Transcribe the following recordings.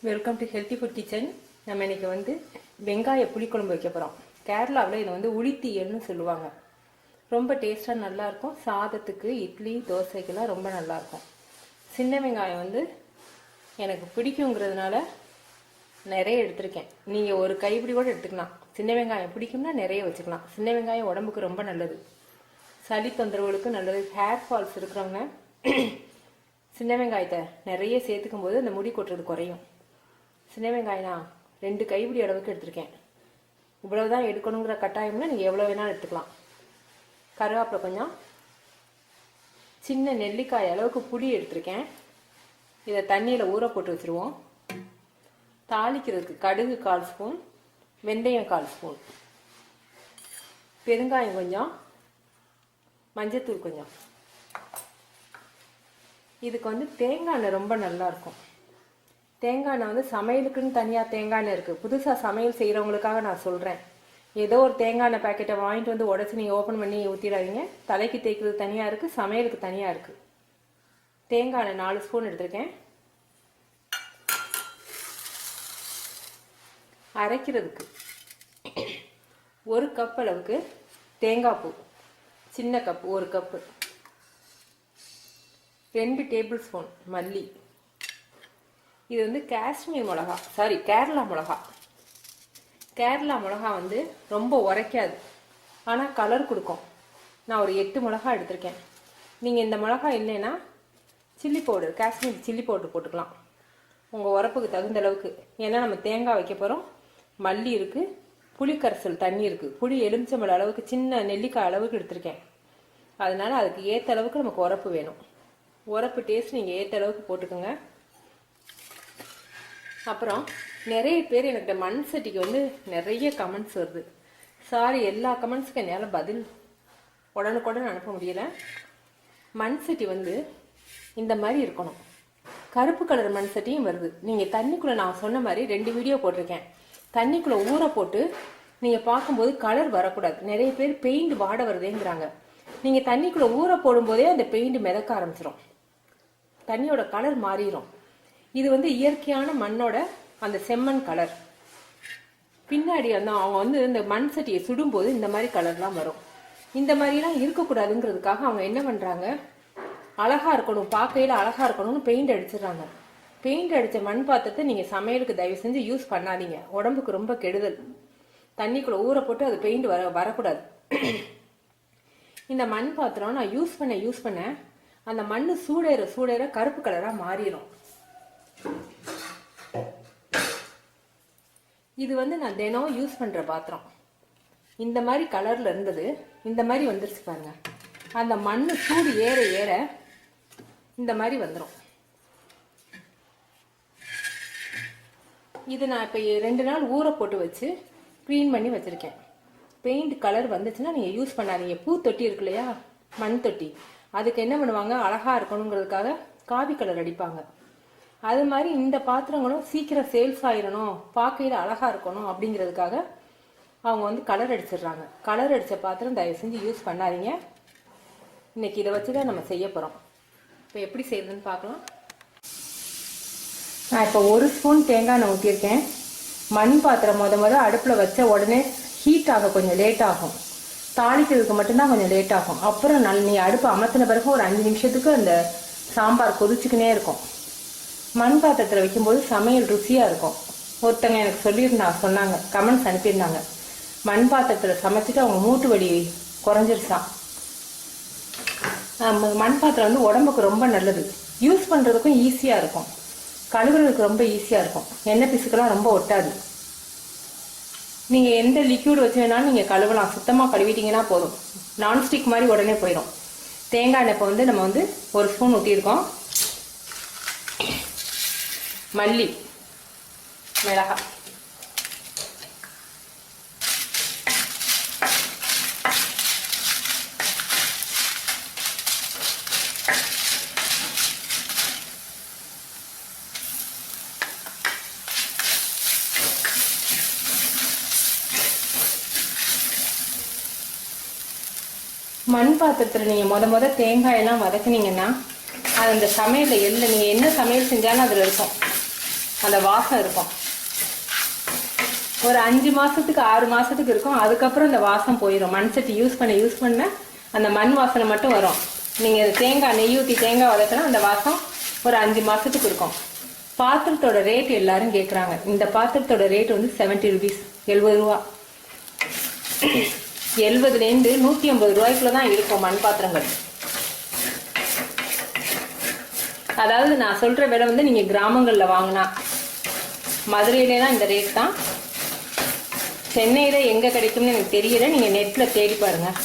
Welcome to healthy food kitchen. நம்ம இன்றைக்கி வந்து வெங்காய புளிக்குழம்பு வைக்க போகிறோம். கேரளாவில் இதை வந்து உளித்தீயல்னு சொல்லுவாங்க. ரொம்ப டேஸ்ட்டாக நல்லாயிருக்கும். சாதத்துக்கு, இட்லி, தோசைக்கெல்லாம் ரொம்ப நல்லாயிருக்கும். சின்ன வெங்காயம் வந்து எனக்கு பிடிக்குங்கிறதுனால நிறைய எடுத்திருக்கேன். நீங்கள் ஒரு கைப்பிடி கூட எடுத்துக்கலாம். சின்ன வெங்காயம் பிடிக்கும்னா நிறைய வச்சுக்கலாம். சின்ன வெங்காயம் உடம்புக்கு ரொம்ப நல்லது. சளி தொந்தரவுகளுக்கு நல்லது. ஹேர் ஃபால்ஸ் இருக்கிறவங்க சின்ன வெங்காயத்தை நிறைய சேர்த்துக்கும் போது அந்த முடி கொட்டுறது குறையும். சின்ன வெங்காயம் நான் 2 கைப்பிடி அளவுக்கு எடுத்திருக்கேன். இவ்வளவு தான் எடுக்கணுங்கிற கட்டாயம்னா நீங்கள் எவ்வளோ வேணாலும் எடுத்துக்கலாம். கருவேப்பிலை கொஞ்சம், சின்ன நெல்லிக்காய் அளவுக்கு புளி எடுத்திருக்கேன். இதை தண்ணியில் ஊற போட்டு வச்சுருவோம். தாளிக்கிறதுக்கு கடுகு 1/4 ஸ்பூன், வெந்தயம் 1/4 ஸ்பூன், பெருங்காயம் கொஞ்சம், மஞ்சத்தூள் கொஞ்சம். இதுக்கு வந்து தேங்காய் எண்ணெய் ரொம்ப நல்லாயிருக்கும். தேங்காய் எண்ணெய் வந்து சமையலுக்குன்னு தனியாக தேங்காய் எண்ணெய் இருக்குது. புதுசாக சமையல் செய்கிறவங்களுக்காக நான் சொல்கிறேன். ஏதோ ஒரு தேங்காய் எண்ணெய் பேக்கெட்டை வாங்கிட்டு வந்து உடச்சி நீங்கள் ஓப்பன் பண்ணி ஊற்றிடாதீங்க. தலைக்கு தேய்க்கிறது தனியாக இருக்குது, சமையலுக்கு தனியாக இருக்குது. தேங்காய் எண்ணெய் 4 ஸ்பூன் எடுத்திருக்கேன். அரைக்கிறதுக்கு 1 கப் அளவுக்கு தேங்காய் பூ, சின்ன கப்பு 1 கப்பு, 2 டேபிள் ஸ்பூன் மல்லி. இது வந்து காஷ்மீர் மிளகா, கேரளா மிளகா. கேரளா மிளகா வந்து ரொம்ப உரைக்காது, ஆனால் கலர் கொடுக்கும். நான் ஒரு 8 மிளகா எடுத்திருக்கேன். நீங்கள் இந்த மிளகா இல்லைன்னா chilli powder, Kashmir chilli powder போட்டுக்கலாம் உங்கள் உரப்புக்கு தகுந்த அளவுக்கு. ஏன்னா நம்ம தேங்காய் வைக்க போகிறோம். மல்லி இருக்குது, புளிக்கரைசல் தண்ணி இருக்குது, புளி எலுமிச்சம்பழம் அளவுக்கு, சின்ன நெல்லிக்காய் அளவுக்கு எடுத்திருக்கேன். அதனால் அதுக்கு ஏற்ற அளவுக்கு நமக்கு உரப்பு வேணும். உரப்பு டேஸ்ட் நீங்கள் ஏற்ற அளவுக்கு போட்டுக்கோங்க. அப்புறம் நிறைய பேர் எனக்கு மண் சட்டிக்கு வந்து நிறைய கமெண்ட்ஸ் வருது. சாரி, எல்லா கமெண்ட்ஸுக்கும் என்னால் பதில் உடனுக்குடன் அனுப்ப முடியல. மண் சட்டி வந்து இந்த மாதிரி இருக்கணும். கருப்பு கலர் மண் சட்டியும் வருது. நீங்கள் தண்ணிக்குள்ளே, நான் சொன்ன மாதிரி 2 வீடியோ போட்டிருக்கேன். தண்ணிக்குள்ளே ஊற போட்டு நீங்கள் பார்க்கும்போது கலர் வரக்கூடாது. நிறைய பேர் பெயிண்ட் வாட வருதேங்கிறாங்க. நீங்கள் தண்ணிக்குள்ளே ஊற போடும்போதே அந்த பெயிண்ட் மிதக்க ஆரம்பிச்சிடும், தண்ணியோட கலர் மாறிடும். இது வந்து இயற்கையான மண்ணோட அந்த செம்மண் கலர். பின்னாடி வந்து அவங்க வந்து இந்த மண் சட்டியை சுடும்போது இந்த மாதிரி கலர்லாம் வரும். இந்த மாதிரிலாம் இருக்கக்கூடாதுங்கிறதுக்காக அவங்க என்ன பண்ணுறாங்க, அழகா இருக்கணும், பார்க்கையில் அழகா இருக்கணும்னு பெயிண்ட் அடிச்சிடுறாங்க. பெயிண்ட் அடித்த மண் பாத்திரத்தை நீங்கள் சமையலுக்கு தயவு செஞ்சு யூஸ் பண்ணாதீங்க. உடம்புக்கு ரொம்ப கெடுதல். தண்ணிக்குள்ளே ஊற போட்டு அது பெயிண்ட் வரக்கூடாது. இந்த மண் பாத்திரம் நான் யூஸ் பண்ண அந்த மண் சூடேற கருப்பு கலராக மாறிடும். இது வந்து நான் தினம் யூஸ் பண்ணுற பாத்திரம். இந்த மாதிரி கலரில் இருந்தது, இந்த மாதிரி வந்துருச்சு பாருங்க. அந்த மண் சூடு ஏற இந்த மாதிரி வந்துடும். இது நான் இப்போ 2 நாள் ஊற போட்டு வச்சு க்ளீன் பண்ணி வச்சுருக்கேன். பெயிண்ட் கலர் வந்துச்சுன்னா நீங்கள் யூஸ் பண்ணாதீங்க. பூ தொட்டி இருக்கு இல்லையா, மண் தொட்டி, அதுக்கு என்ன பண்ணுவாங்க, அழகாக இருக்கணுங்கிறதுக்காக காவி கலர் அடிப்பாங்க. அது மாதிரி இந்த பாத்திரங்களும் சீக்கிரம் சேல்ஸ் ஆயிடணும், பார்க்கையில் அழகாக இருக்கணும் அப்படிங்கிறதுக்காக அவங்க வந்து கலர் அடிச்சிடுறாங்க. கலர் அடித்த பாத்திரம் தயவு செஞ்சு யூஸ் பண்ணாதீங்க. இன்னைக்கு இதை வச்சு தான் நம்ம செய்ய போகிறோம். இப்போ எப்படி செய்யுதுன்னு பார்க்கலாம். நான் இப்போ 1 ஸ்பூன் தேங்காய் எண்ணெய் ஊற்றியிருக்கேன். மண் பாத்திரம் முத அடுப்பில் வச்ச உடனே ஹீட் ஆக கொஞ்சம் லேட் ஆகும். தாளிக்கிறதுக்கு மட்டும்தான் கொஞ்சம் லேட் ஆகும். அப்புறம் நீ அடுப்பு அமர்த்தின பிறகு ஒரு 5 நிமிஷத்துக்கு அந்த சாம்பார் கொதிச்சுக்கினே இருக்கும். மண் பாத்திரத்தில் வைக்கும்போது சமையல் ருசியாக இருக்கும். ஒருத்தங்க எனக்கு சொன்னாங்க, கமெண்ட்ஸ் அனுப்பியிருந்தாங்க, மண் பாத்திரத்தில் சமைச்சிட்டு அவங்க மூட்டு வலி குறைஞ்சிருச்சான். மண் பாத்திரம் வந்து உடம்புக்கு ரொம்ப நல்லது. யூஸ் பண்ணுறதுக்கும் ஈஸியாக இருக்கும், கழுவுறதுக்கு ரொம்ப ஈஸியாக இருக்கும். எண்ணெய் பிசுக்கெல்லாம் ரொம்ப ஒட்டாது. நீங்கள் எந்த லிக்யூட் வச்சு வேணாலும் நீங்கள் கழுவலாம். சுத்தமாக கழுவிட்டீங்கன்னா போதும், நான்ஸ்டிக் மாதிரி உடனே போயிடும். தேங்காய் எண்ணெய் இப்போ வந்து நம்ம வந்து 1 ஸ்பூன் ஊற்றிருக்கோம். மல்லி, மிளகாய், மண் பாத்திரத்தில் நீங்கள் முத தேங்காயெல்லாம் வதக்குனீங்கன்னா அது அந்த சமையலில் நீங்கள் என்ன சமையல் செஞ்சாலும் அதில் இருக்கும். அந்த வாசம் இருக்கும். ஒரு 5 மாதத்துக்கு 6 மாதத்துக்கு இருக்கும். அதுக்கப்புறம் அந்த வாசம் போயிடும். மண் சட்டி யூஸ் பண்ண அந்த மண் வாசனை மட்டும் வரும். நீங்கள் தேங்காய் நெய் ஊற்றி தேங்காய் வதக்கினா அந்த வாசம் ஒரு 5 மாதத்துக்கு இருக்கும். பாத்திரத்தோட ரேட் எல்லாரும் கேட்குறாங்க. இந்த பாத்திரத்தோட ரேட் வந்து 70 rupees, 70 ரூபா. 70லேருந்து 150 ரூபாய்க்குள்ள தான் இருக்கும் மண் பாத்திரங்கள். அதாவது நான் சொல்கிற விலை வந்து நீங்கள் கிராமங்களில் வாங்கினா, மதுரையிலே தான் இந்த ரேட் தான். சென்னையில் எங்கே கிடைக்கும்னு எனக்கு தெரியல, நீங்கள் நெட்டில் தேடி பாருங்கள்.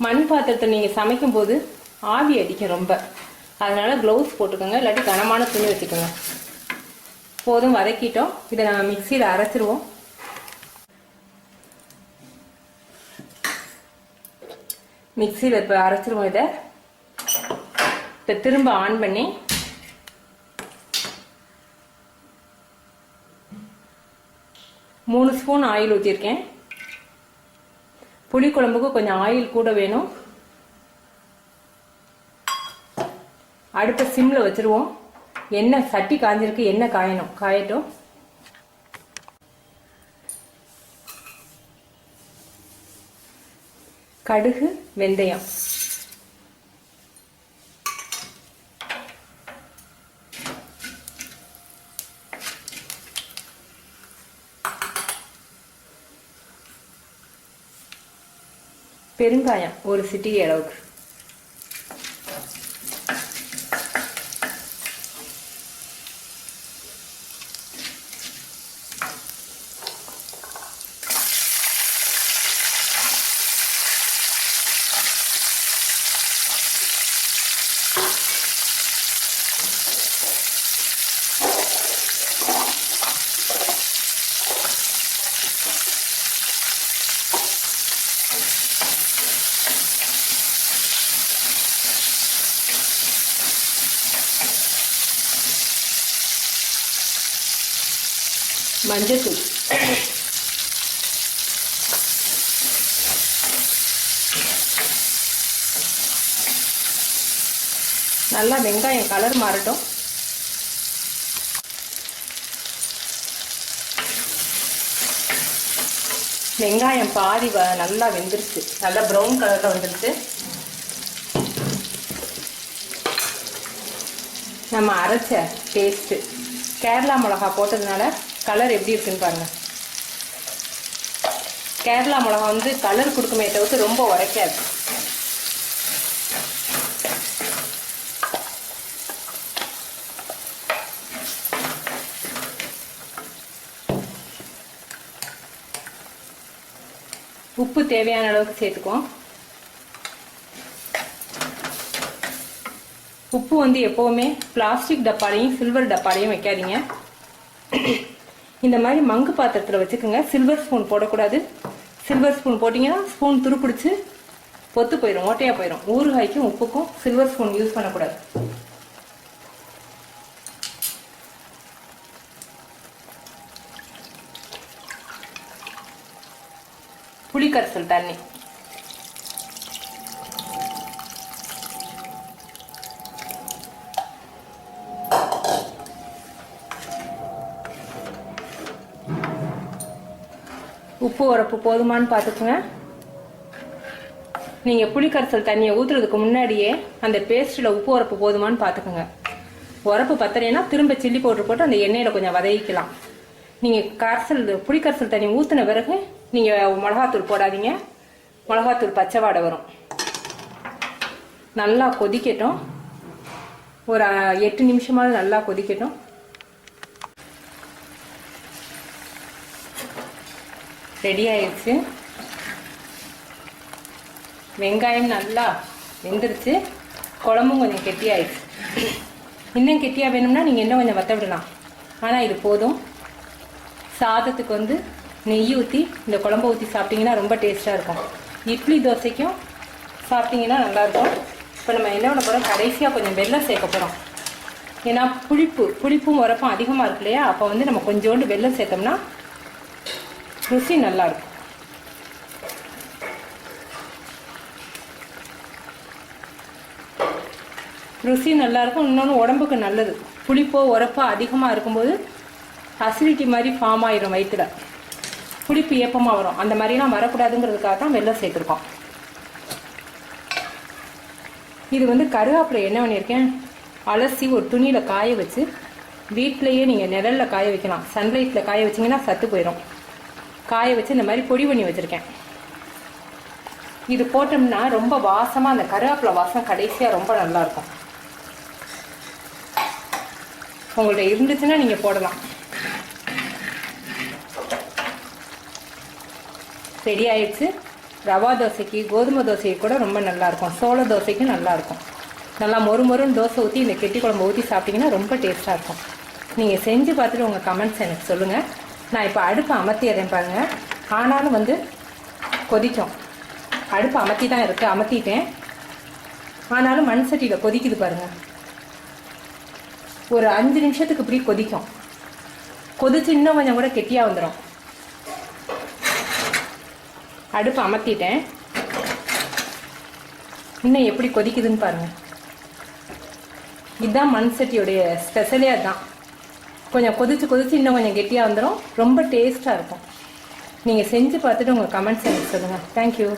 மண் பாத்திரத்தை நீங்கள் சமைக்கும் போது ஆவி அடிக்கும் ரொம்ப. அதனால க்ளவுஸ் போட்டுக்கோங்க, இல்லாட்டி கனமான துணி வச்சுக்கோங்க. போதும், வதக்கிட்டோம். இதை நம்ம மிக்சியில் அரைச்சிருவோம். மிக்சியில் இப்போ அரைச்சிருவோம். இதை இப்போ திரும்ப ஆன் பண்ணி மூணு ஸ்பூன் ஆயில் ஊற்றிருக்கேன். புளிக்குழம்புக்கு கொஞ்சம் ஆயில் கூட வேணும். அடுப்பை சிம்மில் வச்சுருவோம். எண்ணெய் சட்டி காஞ்சிருக்கு, எண்ணெய் காயட்டும். கடுகு, வெந்தயம், பெருங்காயம் ஒரு சிட்டிகை அளவுக்கு, மஞ்சத்தூள், நல்லா வெங்காயம் கலர் மாறட்டும். வெங்காயம் பாதி நல்லா வெந்துருச்சு, நல்லா ப்ரௌன் கலர்ல வந்துருச்சு. நம்ம அரைச்ச பேஸ்ட், கேரளா மிளகா போட்டதுனால கலர் எப்படி இருக்குன்னு பாருங்க. கேரளா மிளகா வந்து கலர் கொடுக்குமே தவிர்த்து ரொம்ப உரைக்காது. உப்பு தேவையான அளவுக்கு சேர்த்துக்குவோம். உப்பு வந்து எப்போவுமே பிளாஸ்டிக் டப்பாலையும் சில்வர் டப்பாலையும் வைக்காதீங்க. இந்த மாதிரி மங்கு பாத்திரத்தில் வச்சுக்கோங்க. சில்வர் ஸ்பூன் போடக்கூடாது. சில்வர் ஸ்பூன் போட்டிங்கன்னா ஸ்பூன் துருப்பிடிச்சு பொத்து போயிடும், ஓட்டையாக போயிடும். ஊறுகாய்க்கும் உப்புக்கும் சில்வர் ஸ்பூன் யூஸ் பண்ணக்கூடாது. புளிக்கரைசல் தண்ணி, உப்பு உரப்பு போதுமானு பார்த்துக்குங்க. நீங்கள் புளிக்கரைசல் தண்ணியை ஊற்றுறதுக்கு முன்னாடியே அந்த பேஸ்ட்டில் உப்பு உரப்பு போதுமானு பார்த்துக்குங்க. உரப்பு பத்தலைன்னா திரும்ப சில்லி பவுடர் போட்டு அந்த எண்ணெயில் கொஞ்சம் வதக்கிக்கலாம். நீங்கள் புளிக்கரைசல் தண்ணி ஊற்றின பிறகு நீங்கள் மிளகாத்தூள் போடாதீங்க. மிளகாத்தூள் பச்சை வாடை வரும். நல்லா கொதிக்கட்டும். ஒரு 8 நிமிஷமாவது நல்லா கொதிக்கட்டும். ரெடி ஆயிடுச்சு. வெங்காயம் நல்லா வெந்துருச்சு. குழம்பும் கொஞ்சம் கெட்டியாயிடுச்சு. இன்னும் கெட்டியாக வேணும்னா நீங்கள் இன்னும் கொஞ்சம் வற்ற விடலாம். ஆனால் இது போதும். சாதத்துக்கு வந்து நெய் ஊற்றி இந்த குழம்பு ஊற்றி சாப்பிட்டிங்கன்னா ரொம்ப டேஸ்ட்டாக இருக்கும். இட்லி தோசைக்கும் சாப்பிட்டிங்கன்னா நல்லாயிருக்கும். இப்போ நம்ம என்ன பண்ண போகிறோம், கடைசியாக கொஞ்சம் வெல்லம் சேர்க்க போகிறோம். ஏன்னா புளிப்பும் உரப்பும் அதிகமாக இருக்கு இல்லையா, அப்போ வந்து நம்ம கொஞ்சோண்டு வெல்லம் சேர்த்தோம்னா ருசி நல்லாயிருக்கும். ருசி நல்லாயிருக்கும். இன்னொன்று உடம்புக்கு நல்லது. புளிப்போ உரப்போ அதிகமாக இருக்கும்போது அசிடிட்டி மாதிரி ஃபார்ம் ஆயிரும் வயிற்றுல, புளிப்பு ஏப்பமாக வரும். அந்த மாதிரிலாம் வரக்கூடாதுங்கிறதுக்காக தான் வெல்லம் சேர்த்துருக்கோம். இது வந்து கருவேப்பிலை என்ன பண்ணியிருக்கேன், அலசி ஒரு துணியில் காய வச்சு, வீட்டிலையே நீங்கள் நிழலில் காய வைக்கலாம். சன்லைட்டில் காய வச்சிங்கன்னா சத்து போயிடும். காய வச்சு இந்த மாதிரி பொடி பண்ணி வச்சுருக்கேன். இது போட்டோம்னா ரொம்ப வாசமாக, அந்த கருவேப்பிலை வாசம் கடைசியாக ரொம்ப நல்லாயிருக்கும். உங்கள்ட்ட இருந்துச்சுன்னா நீங்கள் போடலாம். ரெடி ஆயிடுச்சு. ரவா தோசைக்கு, கோதுமை தோசைக்கு கூட ரொம்ப நல்லாயிருக்கும். சோள தோசைக்கும் நல்லாயிருக்கும். நல்லா மொறு மொறுன்னு தோசை ஊற்றி இந்த கெட்டி குழம்பு ஊற்றி சாப்பிட்டிங்கன்னா ரொம்ப டேஸ்ட்டாக இருக்கும். நீங்கள் செஞ்சு பார்த்துட்டு உங்கள் கமெண்ட்ஸ் எனக்கு சொல்லுங்கள். நான் இப்போ அடுப்பை அமர்த்திடுறேன் பாருங்கள். ஆனாலும் வந்து கொதிக்கும். அடுப்பு அமர்த்தி தான் இருக்குது, அமர்த்திட்டேன். ஆனாலும் மண் சட்டியில் கொதிக்குது பாருங்கள். ஒரு 5 நிமிஷத்துக்கு இப்படி கொதிக்கும். கொதிச்சு இன்னும் கொஞ்சம் கூட கெட்டியாக வந்துடும். அடுப்பு அமர்த்திட்டேன். இன்னும் எப்படி கொதிக்குதுன்னு பாருங்கள். இதுதான் மண் சட்டியோடைய ஸ்பெஷலே. அதுதான் கொஞ்சம் கொதிச்சு இன்னும் கொஞ்சம் கெட்டியாக வந்துடும். ரொம்ப டேஸ்ட்டாக இருக்கும். நீங்கள் செஞ்சு பார்த்துட்டு உங்கள் கமெண்ட்ஸ் எனக்கு சொல்லுங்கள். தேங்க்யூ.